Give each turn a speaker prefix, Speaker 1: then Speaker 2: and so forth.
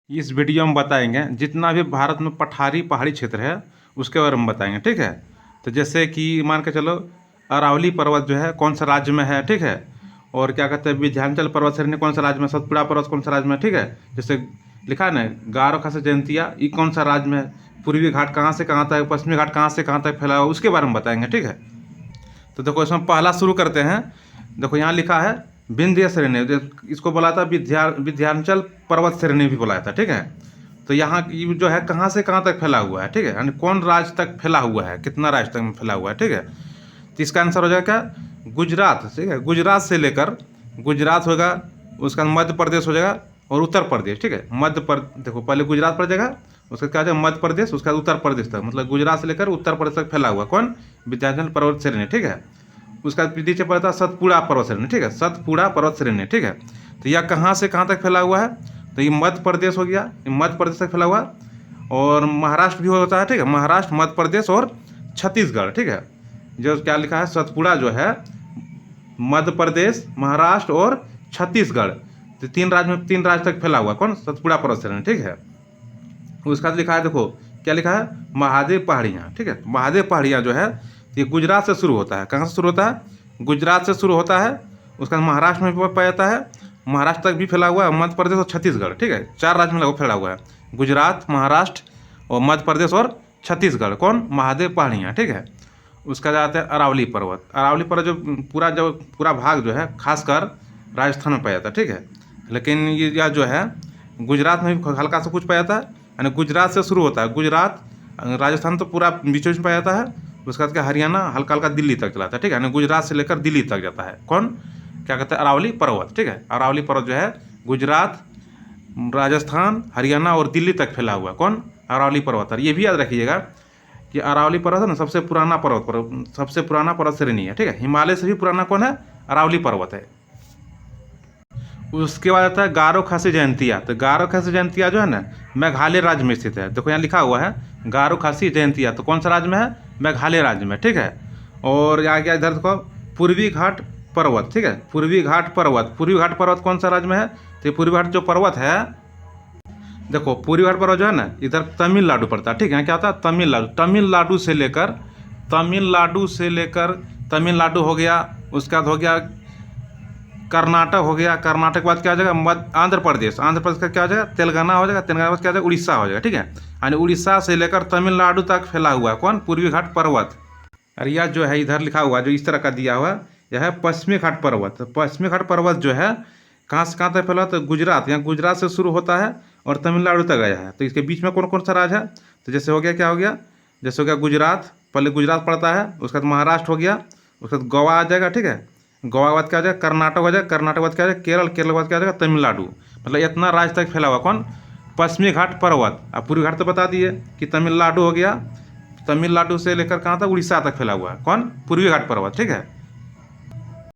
Speaker 1: इस वीडियो में बताएंगे जितना भी भारत में पठारी पहाड़ी क्षेत्र है उसके बारे में बताएंगे, ठीक है। तो जैसे कि मान के चलो अरावली पर्वत जो है कौन सा राज्य में है, ठीक है। और क्या कहते हैं विंध्याचल पर्वत श्रेणी कौन सा राज्य में, सतपुड़ा पर्वत कौन सा राज्य में, ठीक है। जैसे लिखा है ना गारो खासी जयंतिया ये कौन सा राज्य में है, पूर्वी घाट कहाँ से कहाँ तक, पश्चिमी घाट कहाँ से कहाँ तक फैला हुआ उसके बारे में बताएंगे, ठीक है। तो देखो इसमें पहला शुरू करते हैं। देखो यहाँ लिखा है विंध्य श्रेणी, इसको बोला था विंध्याचल पर्वत श्रेणी भी बोला था, ठीक है। तो यहाँ की जो है कहाँ से कहाँ तक फैला हुआ है, ठीक है, यानी कौन राज्य तक फैला हुआ है, कितना राज्य तक फैला हुआ है, ठीक है। तो इसका आंसर हो जाएगा क्या, गुजरात, ठीक है। गुजरात से लेकर गुजरात होगा, उसका मध्य प्रदेश हो जाएगा और उत्तर प्रदेश, ठीक है। देखो पहले गुजरात पड़ जाएगा, उसका क्या हो जाएगा मध्य प्रदेश, उसका उत्तर प्रदेश तक, मतलब गुजरात से लेकर उत्तर प्रदेश तक फैला हुआ कौन, विंध्याचल पर्वत श्रेणी, ठीक है। उसका नीचे पड़ता है सतपुड़ा पर्वत श्रेणी, ठीक है, सतपुड़ा पर्वत श्रेणी, ठीक है। तो यह कहाँ से कहाँ तक फैला हुआ है, तो ये मध्य प्रदेश हो गया, ये मध्य प्रदेश तक फैला हुआ, और महाराष्ट्र भी होता है, ठीक है, महाराष्ट्र, मध्य प्रदेश और छत्तीसगढ़, ठीक है। जो क्या लिखा है सतपुड़ा जो है मध्य प्रदेश, महाराष्ट्र और छत्तीसगढ़, तो तीन राज्य तक फैला हुआ कौन, सतपुड़ा पर्वत श्रेणी, ठीक है। उसका लिखा है, देखो क्या लिखा है महादेव पहाड़ियाँ, ठीक है। महादेव पहाड़ियाँ जो है ये गुजरात से शुरू होता है, कहाँ से शुरू होता है, गुजरात से शुरू होता है, उसका महाराष्ट्र में भी पाया जाता है, महाराष्ट्र तक भी फैला हुआ है, मध्य प्रदेश और छत्तीसगढ़, ठीक है, चार राज्य में लगभग फैला हुआ है, गुजरात, महाराष्ट्र और मध्य प्रदेश और छत्तीसगढ़, कौन, महादेव पहाड़ियाँ, ठीक है। उसका जाता है अरावली पर्वत, अरावली पर्वत जो पूरा भाग जो है खासकर राजस्थान में पाया जाता है, ठीक है। लेकिन ये यह जो है गुजरात में भी हल्का सा कुछ पाया जाता है, यानी गुजरात से शुरू होता है, गुजरात, राजस्थान तो पूरा बीचों बीच पाया जाता है, उसके बाद क्या हरियाणा हल्का हल्का दिल्ली तक चलाता है, ठीक है, यानी गुजरात से लेकर दिल्ली तक जाता है कौन, क्या कहते हैं अरावली पर्वत, ठीक है। अरावली पर्वत जो है गुजरात, राजस्थान, हरियाणा और दिल्ली तक फैला हुआ कौन, अरावली पर्वत है। ये भी याद रखिएगा कि अरावली पर्वत है ना सबसे पुराना सबसे पुराना पर्वत श्रेणी है, ठीक है। हिमालय से भी पुराना कौन है, अरावली पर्वत है। उसके बाद आता है गारो खासी जयंतिया, तो गारो खासी जयंतिया जो है ना मेघालय राज्य में स्थित है, देखो यहाँ लिखा हुआ है गारो खासी जयंतिया, तो कौन सा राज्य में है, मेघालय राज्य में, ठीक है। और यहाँ क्या इधर देखो पूर्वी घाट पर्वत, ठीक है, पूर्वी घाट पर्वत कौन सा राज्य में है, तो पूर्वी घाट जो पर्वत है, देखो पूर्वी घाट पर्वत जो है ना इधर तमिलनाडु पड़ता है, ठीक है। क्या होता है तमिलनाडु से लेकर तमिलनाडु हो गया, उसके बाद हो गया कर्नाटक हो गया, कर्नाटक के बाद क्या हो जाएगा आंध्र प्रदेश का क्या हो जाएगा तेलंगाना हो जाएगा, तेलंगाना के बाद क्या हो जाएगा उड़ीसा हो जाएगा, ठीक है। यानी उड़ीसा से लेकर तमिलनाडु तक फैला हुआ है कौन, पूर्वी घाट पर्वत। और यह जो है इधर लिखा हुआ जो इस तरह का दिया हुआ यह है पश्चिमी घाट पर्वत। पश्चिमी घाट पर्वत जो है कहाँ से कहाँ तक फैला हुआ, तो गुजरात, यहाँ गुजरात से शुरू होता है और तमिलनाडु तक गया है। तो इसके बीच में कौन कौन सा राज्य है, तो जैसे हो गया क्या हो गया, जैसे हो गया गुजरात, पहले गुजरात पड़ता है, उसके बाद महाराष्ट्र हो गया, उसके बाद गोवा आ जाएगा, ठीक है, गोवा के बाद क्या हो जाएगा कर्नाटक हो जाएगा, कर्नाटक के बाद क्या हो जाएगा केरल के बाद क्या हो जाएगा तमिलनाडु, मतलब इतना राज्य तक फैला हुआ कौन, पश्चिमी घाट पर्वत। अब पूर्वी घाट तो बता दिए कि तमिलनाडु हो गया, तमिलनाडु से लेकर कहाँ तक उड़ीसा तक फैला हुआ है कौन, पूर्वी घाट पर्वत, ठीक है।